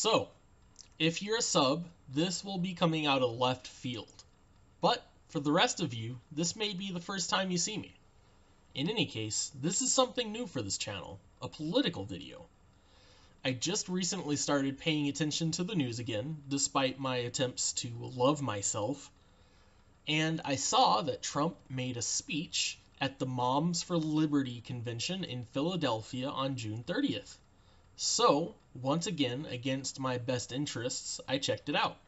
So, if you're a sub, this will be coming out of left field. But for the rest of you, this may be the first time you see me. In any case, this is something new for this channel, a political video. I just recently started paying attention to the news again, despite my attempts to love myself, and I saw that Trump made a speech at the Moms for Liberty convention in Philadelphia on June 30th. So, once again, against my best interests, I checked it out.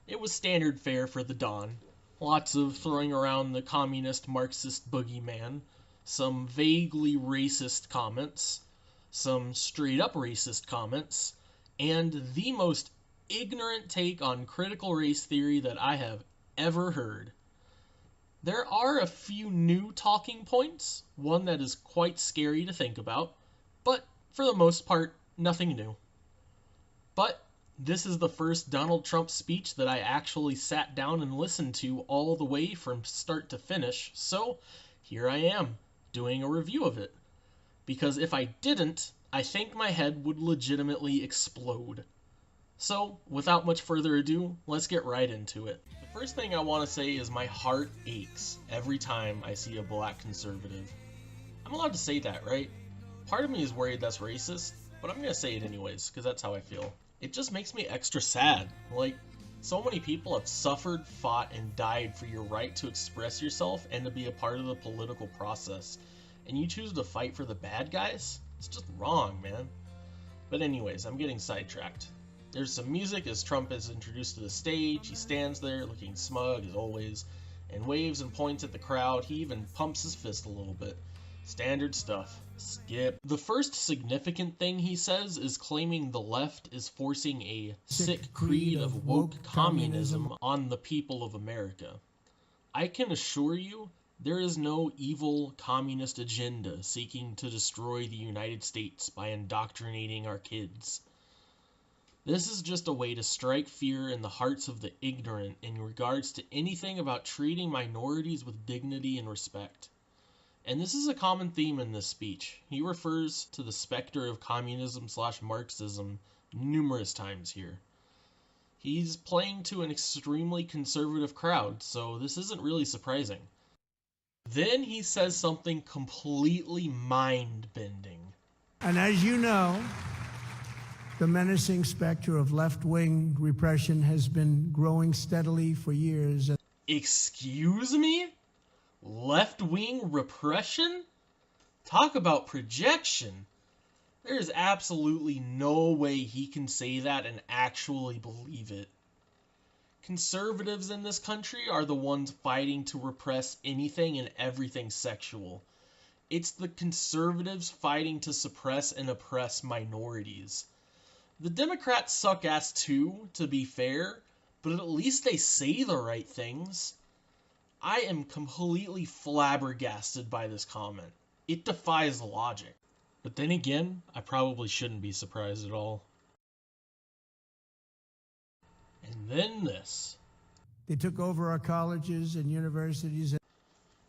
It was standard fare for the Don. Lots of throwing around the communist Marxist boogeyman, some vaguely racist comments, some straight up racist comments, and the most ignorant take on critical race theory that I have ever heard. There are a few new talking points, one that is quite scary to think about, but for the most part, nothing new. But this is the first Donald Trump speech that I actually sat down and listened to all the way from start to finish, so here I am, doing a review of it. Because if I didn't, I think my head would legitimately explode. So, without much further ado, let's get right into it. The first thing I want to say is my heart aches every time I see a black conservative. I'm allowed to say that, right? Part of me is worried that's racist, but I'm going to say it anyways, because that's how I feel. It just makes me extra sad. Like, so many people have suffered, fought, and died for your right to express yourself and to be a part of the political process. And you choose to fight for the bad guys? It's just wrong, man. But anyways, I'm getting sidetracked. There's some music as Trump is introduced to the stage. He stands there looking smug as always, and waves and points at the crowd. He even pumps his fist a little bit. Standard stuff. Skip. The first significant thing he says is claiming the left is forcing a sick creed of woke communism on the people of America. I can assure you, there is no evil communist agenda seeking to destroy the United States by indoctrinating our kids. This is just a way to strike fear in the hearts of the ignorant in regards to anything about treating minorities with dignity and respect. And this is a common theme in this speech. He refers to the specter of communism/Marxism numerous times here. He's playing to an extremely conservative crowd, so this isn't really surprising. Then he says something completely mind-bending. And as you know, the menacing specter of left-wing repression has been growing steadily for years. Excuse me? Left-wing repression? Talk about projection. There is absolutely no way he can say that and actually believe it. Conservatives in this country are the ones fighting to repress anything and everything sexual. It's the conservatives fighting to suppress and oppress minorities. The Democrats suck ass too, to be fair, but at least they say the right things. I am completely flabbergasted by this comment. It defies logic. But then again, I probably shouldn't be surprised at all. And then this. They took over our colleges and universities.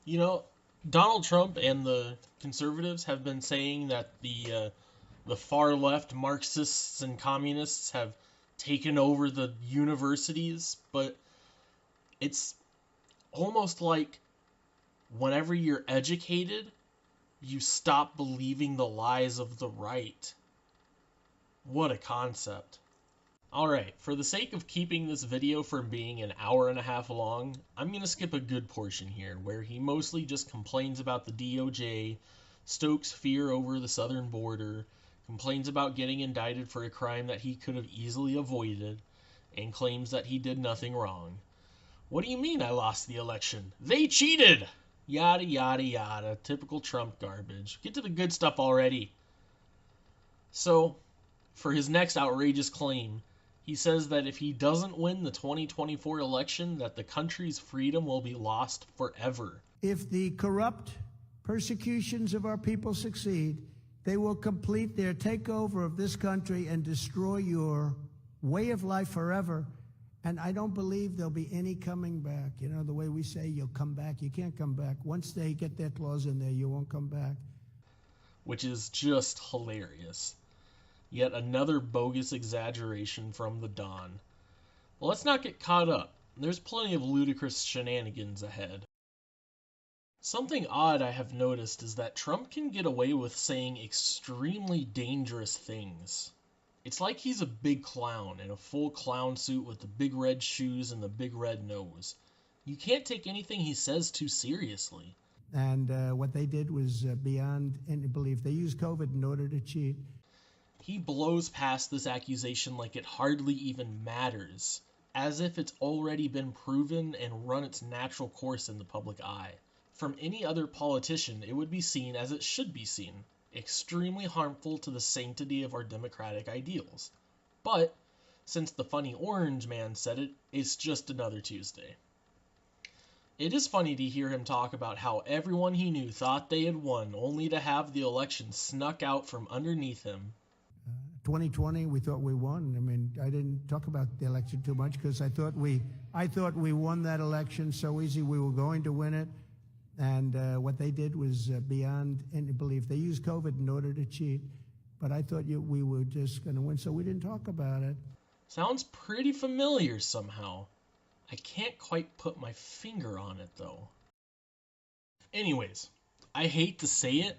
You know, Donald Trump and the conservatives have been saying that the far left Marxists and communists have taken over the universities, but it's almost like whenever you're educated, you stop believing the lies of the right. What a concept. Alright, for the sake of keeping this video from being an hour and a half long, I'm going to skip a good portion here, where he mostly just complains about the DOJ, stokes fear over the southern border, complains about getting indicted for a crime that he could have easily avoided, and claims that he did nothing wrong. What do you mean I lost the election? They cheated! Yada yada yada, typical Trump garbage. Get to the good stuff already. So, for his next outrageous claim, he says that if he doesn't win the 2024 election, that the country's freedom will be lost forever. If the corrupt persecutions of our people succeed, they will complete their takeover of this country and destroy your way of life forever. And I don't believe there'll be any coming back. You know, the way we say you'll come back, you can't come back. Once they get that clause in there, you won't come back. Which is just hilarious. Yet another bogus exaggeration from the Don. Well, let's not get caught up. There's plenty of ludicrous shenanigans ahead. Something odd I have noticed is that Trump can get away with saying extremely dangerous things. It's like he's a big clown in a full clown suit with the big red shoes and the big red nose. You can't take anything he says too seriously. And what they did was beyond any belief. They used COVID in order to cheat. He blows past this accusation like it hardly even matters, as if it's already been proven and run its natural course in the public eye. From any other politician, it would be seen as it should be seen, extremely harmful to the sanctity of our democratic ideals. But, since the funny orange man said it, it's just another Tuesday. It is funny to hear him talk about how everyone he knew thought they had won, only to have the election snuck out from underneath him. 2020, we thought we won. I mean, I didn't talk about the election too much because I thought we won that election so easy. We were going to win it. And what they did was beyond any belief. They used COVID in order to cheat, but I thought we were just going to win, so we didn't talk about it. Sounds pretty familiar somehow. I can't quite put my finger on it, though. Anyways, I hate to say it,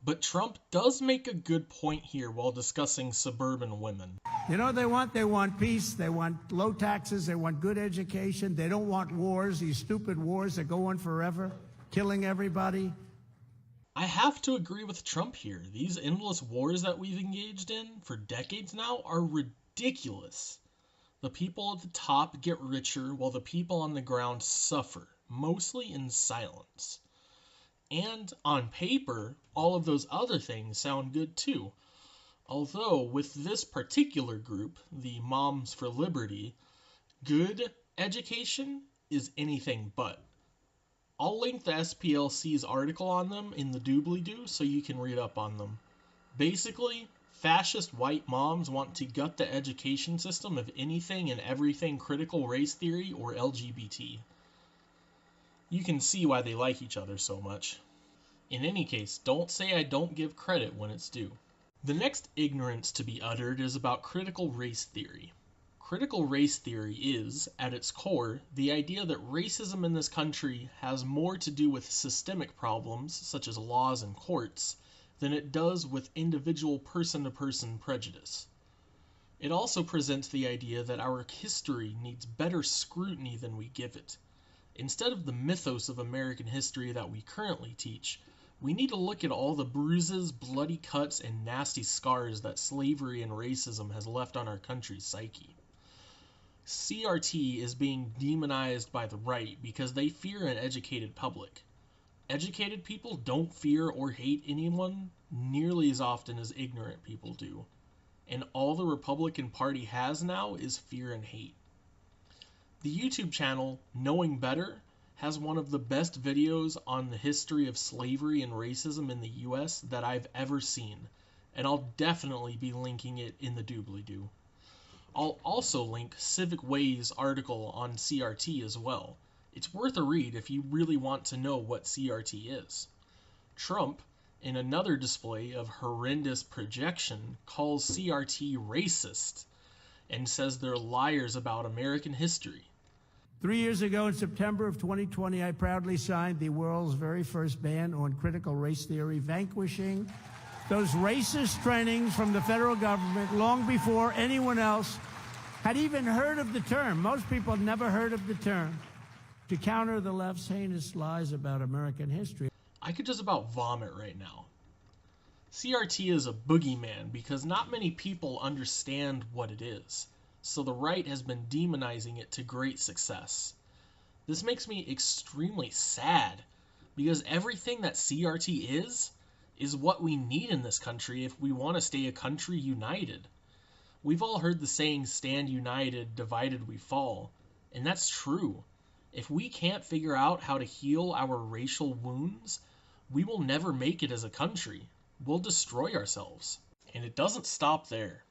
but Trump does make a good point here while discussing suburban women. You know what they want? They want peace. They want low taxes. They want good education. They don't want wars, these stupid wars that go on forever, killing everybody. I have to agree with Trump here. These endless wars that we've engaged in for decades now are ridiculous. The people at the top get richer while the people on the ground suffer, mostly in silence. And on paper, all of those other things sound good too. Although, with this particular group, the Moms for Liberty, good education is anything but. I'll link the SPLC's article on them in the doobly-doo so you can read up on them. Basically, fascist white moms want to gut the education system of anything and everything critical race theory or LGBT. You can see why they like each other so much. In any case, don't say I don't give credit when it's due. The next ignorance to be uttered is about critical race theory. Critical race theory is, at its core, the idea that racism in this country has more to do with systemic problems, such as laws and courts, than it does with individual person-to-person prejudice. It also presents the idea that our history needs better scrutiny than we give it. Instead of the mythos of American history that we currently teach, we need to look at all the bruises, bloody cuts, and nasty scars that slavery and racism has left on our country's psyche. CRT is being demonized by the right because they fear an educated public. Educated people don't fear or hate anyone nearly as often as ignorant people do. And all the Republican Party has now is fear and hate. The YouTube channel Knowing Better has one of the best videos on the history of slavery and racism in the US that I've ever seen, and I'll definitely be linking it in the doobly-doo. I'll also link Civic Way's article on CRT as well. It's worth a read if you really want to know what CRT is. Trump, in another display of horrendous projection, calls CRT racist and says they're liars about American history. 3 years ago, in September of 2020, I proudly signed the world's very first ban on critical race theory, vanquishing those racist trainings from the federal government long before anyone else had even heard of the term. Most people had never heard of the term. To counter the left's heinous lies about American history. I could just about vomit right now. CRT is a boogeyman because not many people understand what it is, so the right has been demonizing it to great success. This makes me extremely sad because everything that CRT is what we need in this country if we want to stay a country united. We've all heard the saying, stand united, divided we fall, and that's true. If we can't figure out how to heal our racial wounds, we will never make it as a country. We'll destroy ourselves. And it doesn't stop there.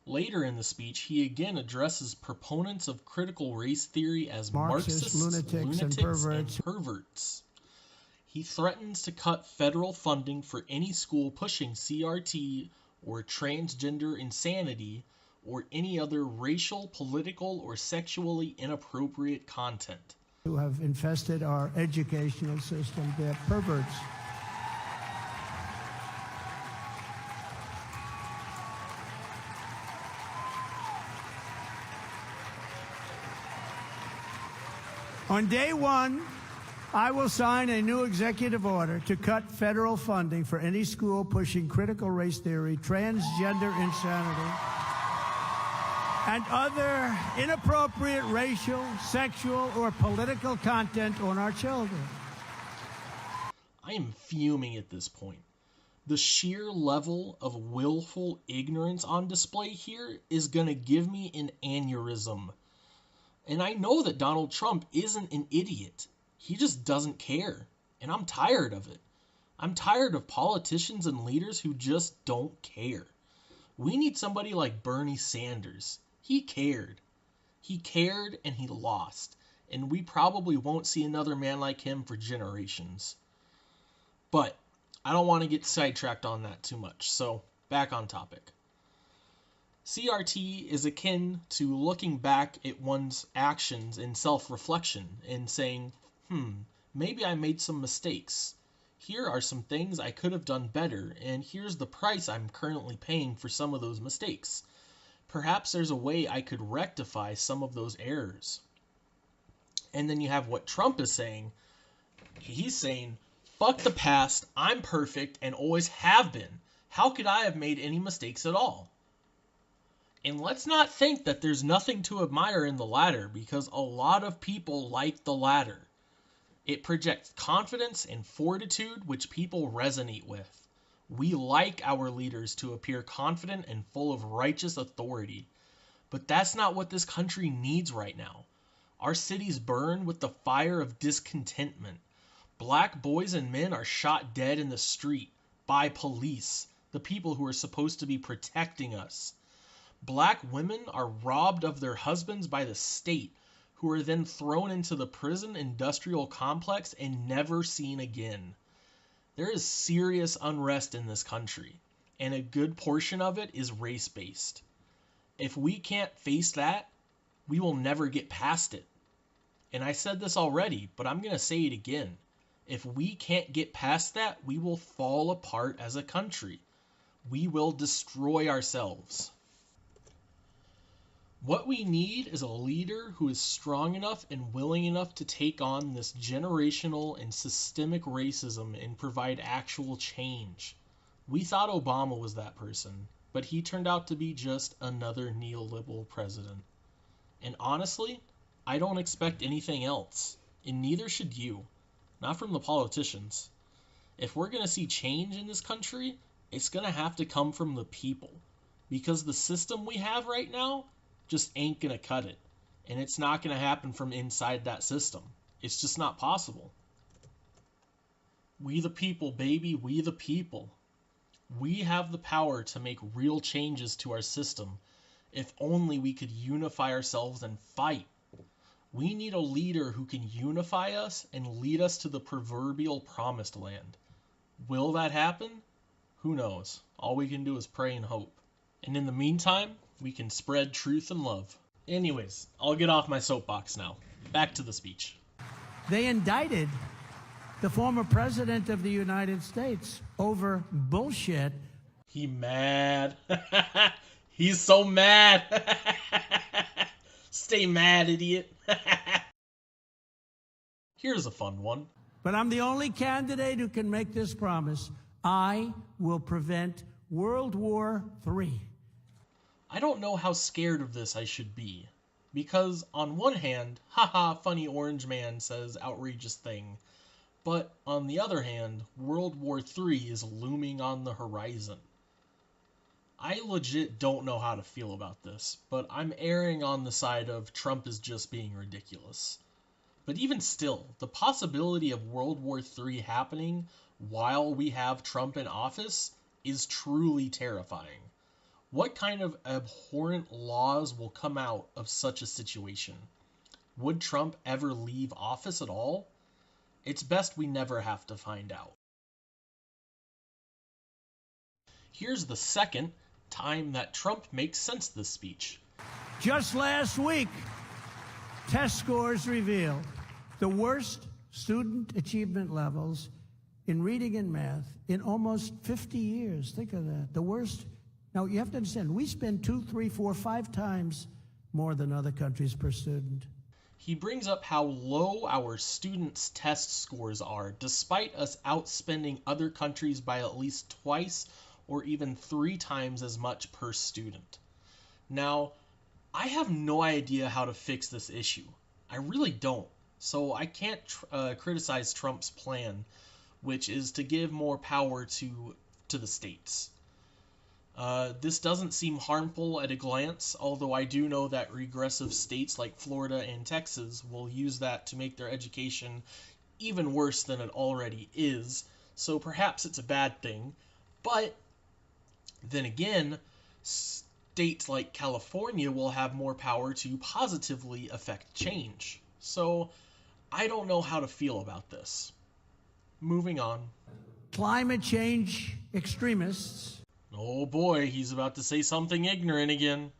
Later in the speech, he again addresses proponents of critical race theory as Marxists, lunatics and perverts. He threatens to cut federal funding for any school pushing CRT or transgender insanity, or any other racial, political, or sexually inappropriate content. Who have infested our educational system. They're perverts. On day one, I will sign a new executive order to cut federal funding for any school pushing critical race theory, transgender insanity, and other inappropriate racial, sexual, or political content on our children. I am fuming at this point. The sheer level of willful ignorance on display here is going to give me an aneurysm. And I know that Donald Trump isn't an idiot. He just doesn't care. And I'm tired of it. I'm tired of politicians and leaders who just don't care. We need somebody like Bernie Sanders. He cared. He cared and he lost. And we probably won't see another man like him for generations. But I don't want to get sidetracked on that too much. So back on topic. CRT is akin to looking back at one's actions in self-reflection and saying, maybe I made some mistakes. Here are some things I could have done better, and here's the price I'm currently paying for some of those mistakes. Perhaps there's a way I could rectify some of those errors. And then you have what Trump is saying. He's saying, fuck the past, I'm perfect and always have been. How could I have made any mistakes at all? And let's not think that there's nothing to admire in the latter, because a lot of people like the latter. It projects confidence and fortitude, which people resonate with. We like our leaders to appear confident and full of righteous authority. But that's not what this country needs right now. Our cities burn with the fire of discontentment. Black boys and men are shot dead in the street by police, the people who are supposed to be protecting us. Black women are robbed of their husbands by the state, who are then thrown into the prison industrial complex and never seen again. There is serious unrest in this country, and a good portion of it is race-based. If we can't face that, we will never get past it. And I said this already, but I'm going to say it again. If we can't get past that, we will fall apart as a country. We will destroy ourselves. What we need is a leader who is strong enough and willing enough to take on this generational and systemic racism and provide actual change. We thought Obama was that person, but he turned out to be just another neoliberal president. And honestly, I don't expect anything else, and neither should you. Not from the politicians. If we're going to see change in this country, it's going to have to come from the people. Because the system we have right now just ain't going to cut it. And it's not going to happen from inside that system. It's just not possible. We the people, baby, we the people. We have the power to make real changes to our system if only we could unify ourselves and fight. We need a leader who can unify us and lead us to the proverbial promised land. Will that happen? Who knows? All we can do is pray and hope. And in the meantime, we can spread truth and love. Anyways, I'll get off my soapbox now. Back to the speech. They indicted the former president of the United States over bullshit. He mad. He's so mad. Stay mad, idiot. Here's a fun one. But I'm the only candidate who can make this promise. I will prevent World War III. I don't know how scared of this I should be. Because on one hand, haha, funny orange man says outrageous thing. But on the other hand, World War III is looming on the horizon. I legit don't know how to feel about this, but I'm erring on the side of Trump is just being ridiculous. But even still, the possibility of World War III happening while we have Trump in office is truly terrifying. What kind of abhorrent laws will come out of such a situation? Would Trump ever leave office at all? It's best we never have to find out. Here's the second time that Trump makes sense this speech. Just last week, test scores reveal the worst student achievement levels in reading and math in almost 50 years. Think of that. The worst. Now, you have to understand, we spend 2, 3, 4, 5 times more than other countries per student. He brings up how low our students' test scores are, despite us outspending other countries by at least twice or even 3 times as much per student. Now, I have no idea how to fix this issue. I really don't. So I can't criticize Trump's plan, which is to give more power to the states. This doesn't seem harmful at a glance, although I do know that regressive states like Florida and Texas will use that to make their education even worse than it already is, so perhaps it's a bad thing. But then again, states like California will have more power to positively affect change. So I don't know how to feel about this. Moving on. Climate change extremists Oh boy, he's about to say something ignorant again.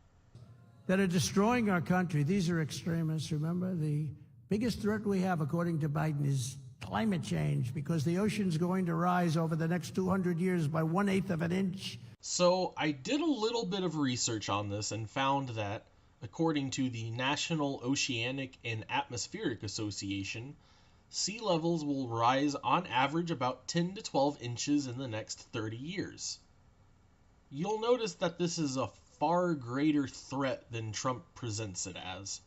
that are destroying our country. These are extremists. Remember, the biggest threat we have, according to Biden, is climate change, because the ocean's going to rise over the next 200 years by 1/8 of an inch. So I did a little bit of research on this and found that, according to the National Oceanic and Atmospheric Association, sea levels will rise on average about 10 to 12 inches in the next 30 years. You'll notice that this is a far greater threat than Trump presents it as.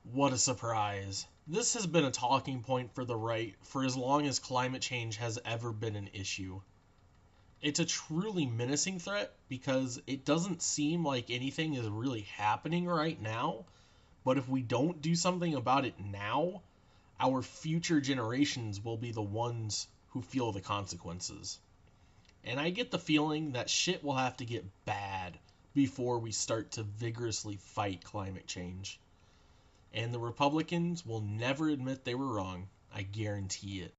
What a surprise. This has been a talking point for the right for as long as climate change has ever been an issue. It's a truly menacing threat because it doesn't seem like anything is really happening right now, but if we don't do something about it now, our future generations will be the ones who feel the consequences. And I get the feeling that shit will have to get bad before we start to vigorously fight climate change. And the Republicans will never admit they were wrong. I guarantee it.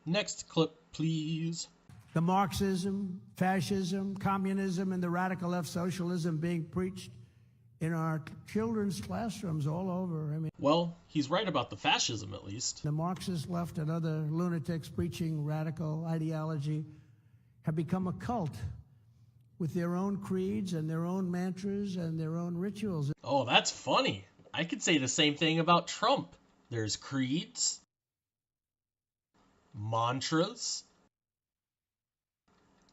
Next clip, please. The Marxism, fascism, communism, and the radical left socialism being preached in our children's classrooms all over. I mean, Well, he's right about the fascism at least. the Marxist left and other lunatics preaching radical ideology have become a cult with their own creeds and their own mantras and their own rituals. Oh, that's funny. I could say the same thing about Trump. There's creeds, mantras,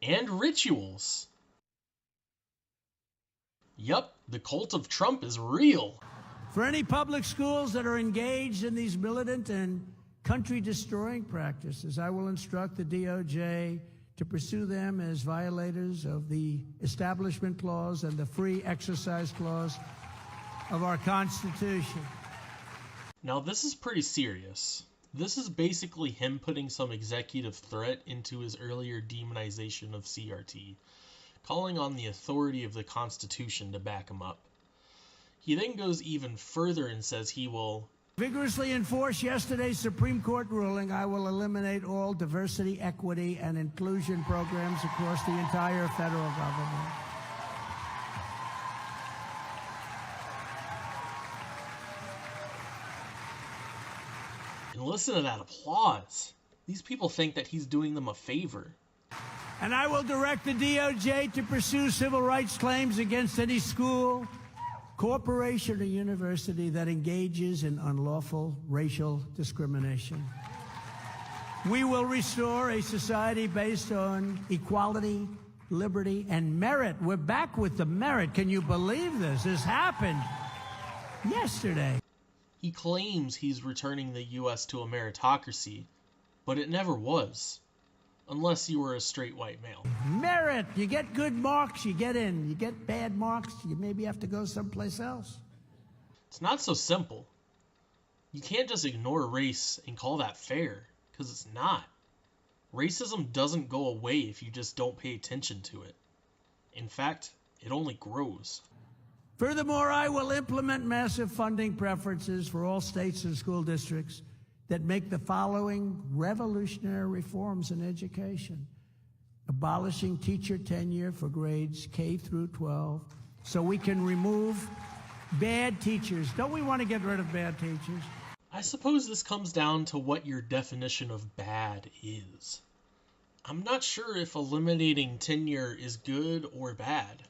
and rituals. Yup, the cult of Trump is real. For any public schools that are engaged in these militant and country-destroying practices, I will instruct the DOJ to pursue them as violators of the Establishment Clause and the Free Exercise Clause of our Constitution. Now, this is pretty serious. This is basically him putting some executive threat into his earlier demonization of CRT, calling on the authority of the Constitution to back him up. He then goes even further and says he will Vigorously enforce yesterday's Supreme Court ruling. I will eliminate all diversity, equity, and inclusion programs across the entire federal government. And listen to that applause. These people think that he's doing them a favor. And I will direct the DOJ to pursue civil rights claims against any school, corporation, or university that engages in unlawful racial discrimination. We will restore a society based on equality, liberty, and merit. We're back with the merit. Can you believe this? This happened yesterday. He claims he's returning the U.S. to a meritocracy, but it never was. Unless you were a straight white male. Merit. You get good marks, you get in. You get bad marks, you maybe have to go someplace else. It's not so simple. You can't just ignore race and call that fair, because it's not. Racism doesn't go away if you just don't pay attention to it. In fact, it only grows. Furthermore, I will implement massive funding preferences for all states and school districts that make the following revolutionary reforms in education. abolishing teacher tenure for grades K through 12, so we can remove bad teachers. Don't we want to get rid of bad teachers? I suppose this comes down to what your definition of bad is. I'm not sure if eliminating tenure is good or bad.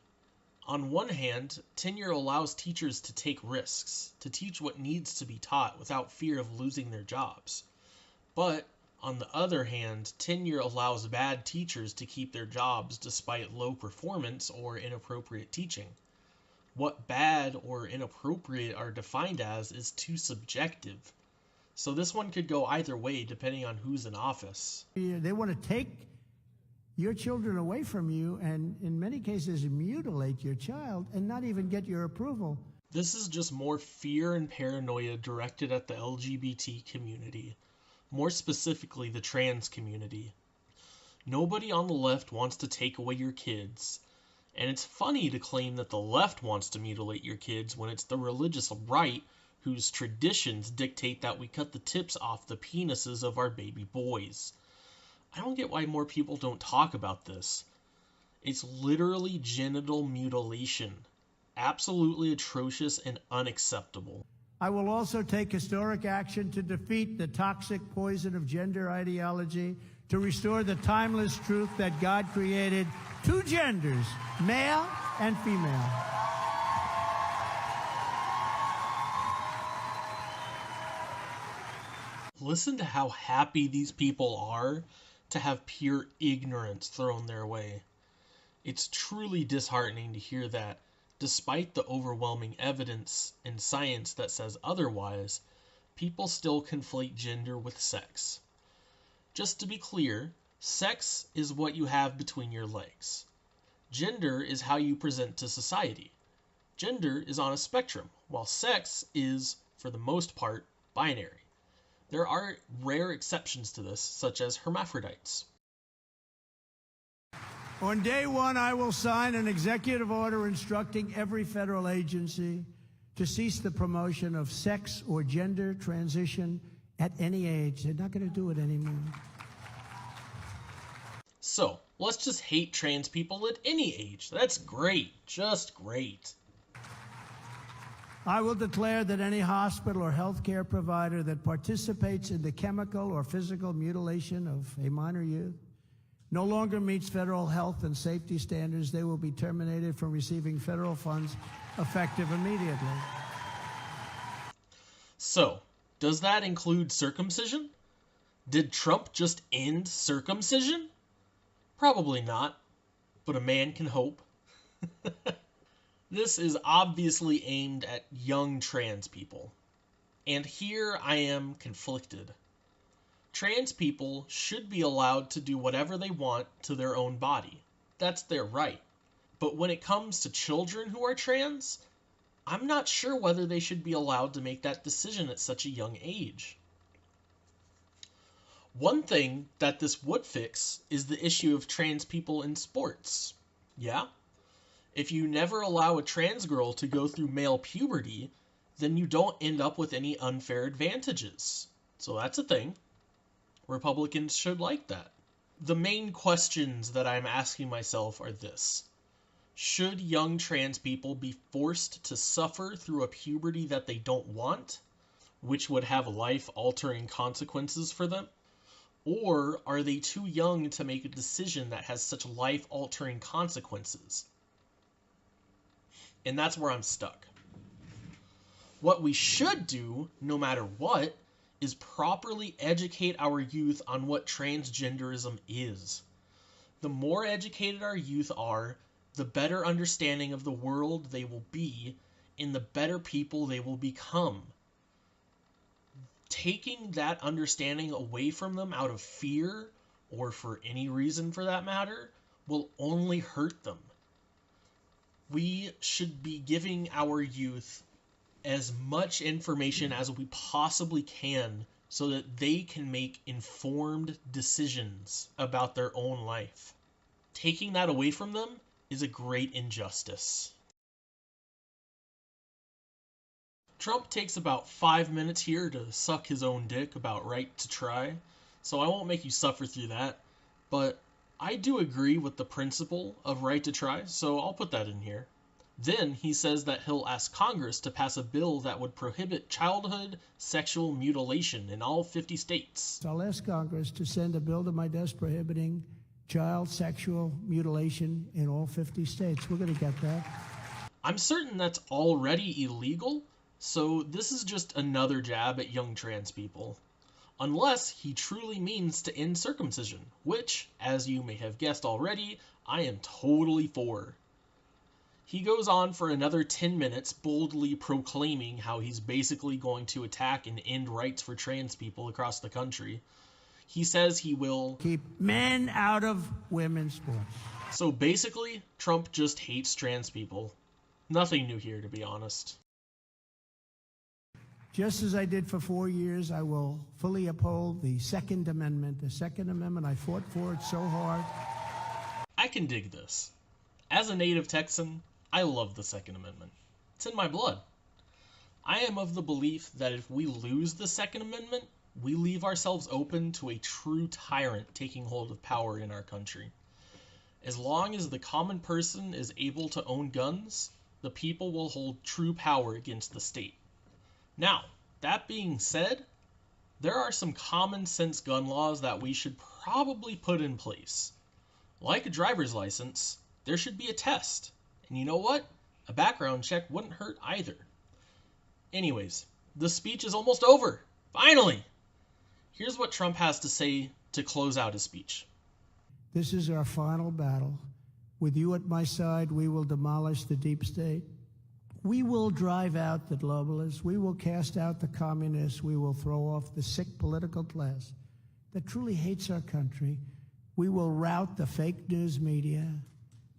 On one hand, tenure allows teachers to take risks, to teach what needs to be taught without fear of losing their jobs. But, on the other hand, tenure allows bad teachers to keep their jobs despite low performance or inappropriate teaching. What bad or inappropriate are defined as is too subjective. So this one could go either way depending on who's in office. They want to take your children away from you and in many cases mutilate your child and not even get your approval. This is just more fear and paranoia directed at the LGBT community, more specifically the trans community. Nobody on the left wants to take away your kids, and it's funny to claim that the left wants to mutilate your kids when it's the religious right whose traditions dictate that we cut the tips off the penises of our baby boys. I don't get why more people don't talk about this. It's literally genital mutilation. Absolutely atrocious and unacceptable. I will also take historic action to defeat the toxic poison of gender ideology, to restore the timeless truth that God created two genders, male and female. Listen to how happy these people are to have pure ignorance thrown their way. It's truly disheartening to hear that, despite the overwhelming evidence and science that says otherwise, people still conflate gender with sex. Just to be clear, sex is what you have between your legs. Gender is how you present to society. Gender is on a spectrum, while sex is, for the most part, binary. There are rare exceptions to this, such as hermaphrodites. On day one, I will sign an executive order instructing every federal agency to cease the promotion of sex or gender transition at any age. They're not going to do it anymore. So, let's just hate trans people at any age. That's great. Just great. I will declare that any hospital or healthcare provider that participates in the chemical or physical mutilation of a minor youth no longer meets federal health and safety standards. They will be terminated from receiving federal funds effective immediately. So, does that include circumcision? Did Trump just end circumcision? Probably not, but a man can hope. This is obviously aimed at young trans people. And here I am conflicted. Trans people should be allowed to do whatever they want to their own body. That's their right. But when it comes to children who are trans, I'm not sure whether they should be allowed to make that decision at such a young age. One thing that this would fix is the issue of trans people in sports. Yeah? If you never allow a trans girl to go through male puberty, then you don't end up with any unfair advantages. So that's a thing. Republicans should like that. The main questions that I'm asking myself are this. Should young trans people be forced to suffer through a puberty that they don't want, which would have life-altering consequences for them? Or are they too young to make a decision that has such life-altering consequences? And that's where I'm stuck. What we should do, no matter what, is properly educate our youth on what transgenderism is. The more educated our youth are, the better understanding of the world they will be, and the better people they will become. Taking that understanding away from them out of fear, or for any reason for that matter, will only hurt them. We should be giving our youth as much information as we possibly can so that they can make informed decisions about their own life. Taking that away from them is a great injustice. Trump takes about 5 minutes here to suck his own dick about right to try, so I won't make you suffer through that, but I do agree with the principle of right to try, so I'll put that in here. Then he says that he'll ask Congress to pass a bill that would prohibit childhood sexual mutilation in all 50 states. So I'll ask Congress to send a bill to my desk prohibiting child sexual mutilation in all 50 states. We're going to get that. I'm certain that's already illegal, so this is just another jab at young trans people. Unless he truly means to end circumcision, which, as you may have guessed already, I am totally for. He goes on for another 10 minutes boldly proclaiming how he's basically going to attack and end rights for trans people across the country. He says he will keep men out of women's sports. So basically, Trump just hates trans people. Nothing new here, to be honest. Just as I did for 4 years, I will fully uphold the Second Amendment. The Second Amendment, I fought for it so hard. I can dig this. As a native Texan, I love the Second Amendment. It's in my blood. I am of the belief that if we lose the Second Amendment, we leave ourselves open to a true tyrant taking hold of power in our country. As long as the common person is able to own guns, the people will hold true power against the state. Now, that being said, there are some common sense gun laws that we should probably put in place. Like a driver's license, there should be a test. And you know what? A background check wouldn't hurt either. Anyways, the speech is almost over. Finally! Here's what Trump has to say to close out his speech. This is our final battle. With you at my side, we will demolish the deep state. We will drive out the globalists. We will cast out the communists. We will throw off the sick political class that truly hates our country. We will rout the fake news media.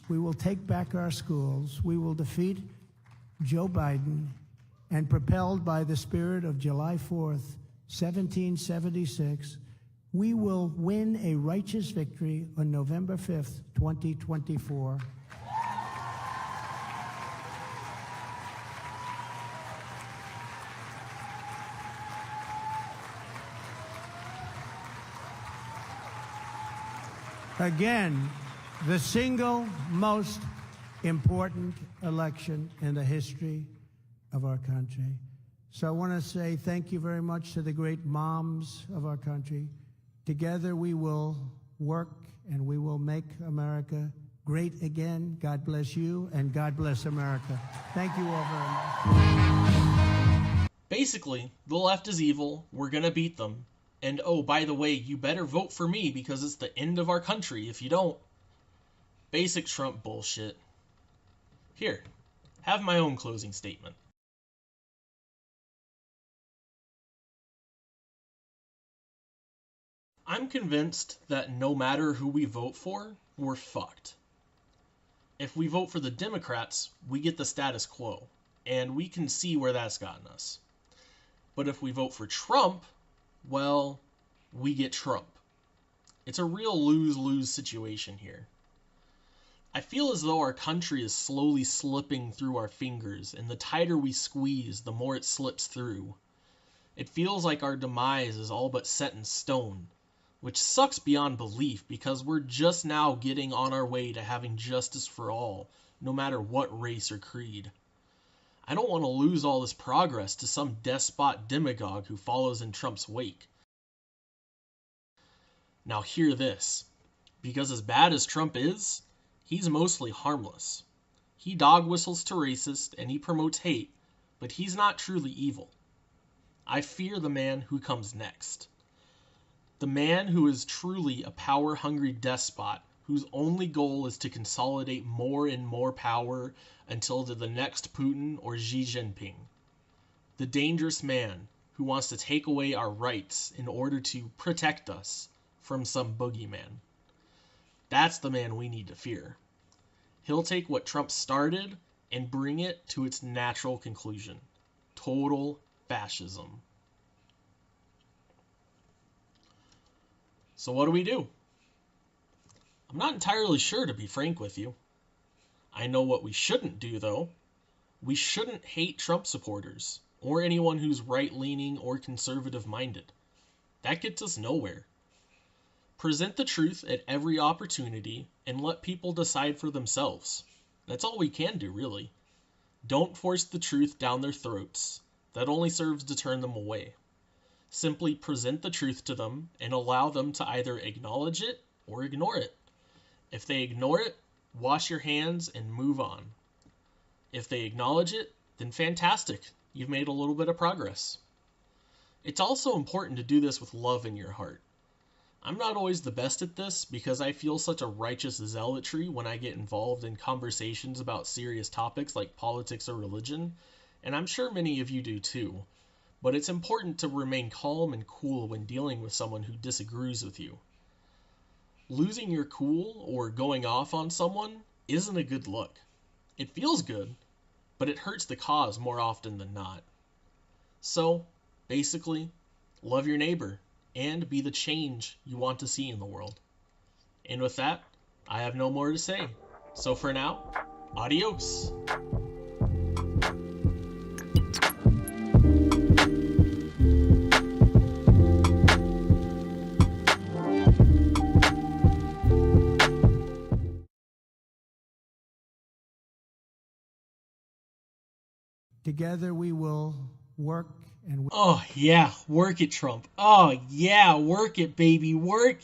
We will take back our schools. We will defeat Joe Biden. And propelled by the spirit of July 4th, 1776, we will win a righteous victory on November 5th, 2024. Again, the single most important election in the history of our country. So I want to say thank you very much to the great moms of our country. Together we will work and we will make America great again. God bless you and God bless America. Thank you all very much. Basically, the left is evil, we're gonna beat them, and oh, by the way, you better vote for me because it's the end of our country if you don't. Basic Trump bullshit. Here, have my own closing statement. I'm convinced that no matter who we vote for, we're fucked. If we vote for the Democrats, we get the status quo, and we can see where that's gotten us. But if we vote for Trump, well, we get Trump. It's a real lose-lose situation here. I feel as though our country is slowly slipping through our fingers, and the tighter we squeeze, the more it slips through. It feels like our demise is all but set in stone, which sucks beyond belief because we're just now getting on our way to having justice for all, no matter what race or creed. I don't want to lose all this progress to some despot demagogue who follows in Trump's wake. Now hear this, because as bad as Trump is, he's mostly harmless. He dog whistles to racists and he promotes hate, but he's not truly evil. I fear the man who comes next. The man who is truly a power-hungry despot whose only goal is to consolidate more and more power until they're the next Putin or Xi Jinping. The dangerous man who wants to take away our rights in order to protect us from some boogeyman. That's the man we need to fear. He'll take what Trump started and bring it to its natural conclusion. Total fascism. So what do? I'm not entirely sure, to be frank with you. I know what we shouldn't do, though. We shouldn't hate Trump supporters, or anyone who's right-leaning or conservative-minded. That gets us nowhere. Present the truth at every opportunity and let people decide for themselves. That's all we can do, really. Don't force the truth down their throats. That only serves to turn them away. Simply present the truth to them and allow them to either acknowledge it or ignore it. If they ignore it, wash your hands and move on. If they acknowledge it, then fantastic, you've made a little bit of progress. It's also important to do this with love in your heart. I'm not always the best at this because I feel such a righteous zealotry when I get involved in conversations about serious topics like politics or religion, and I'm sure many of you do too. But it's important to remain calm and cool when dealing with someone who disagrees with you. Losing your cool or going off on someone isn't a good look. It feels good, but it hurts the cause more often than not. So, basically, love your neighbor and be the change you want to see in the world. And with that, I have no more to say. So for now, adios. Together we will work and Oh yeah, work it, Trump. Oh yeah, work it, baby, work it.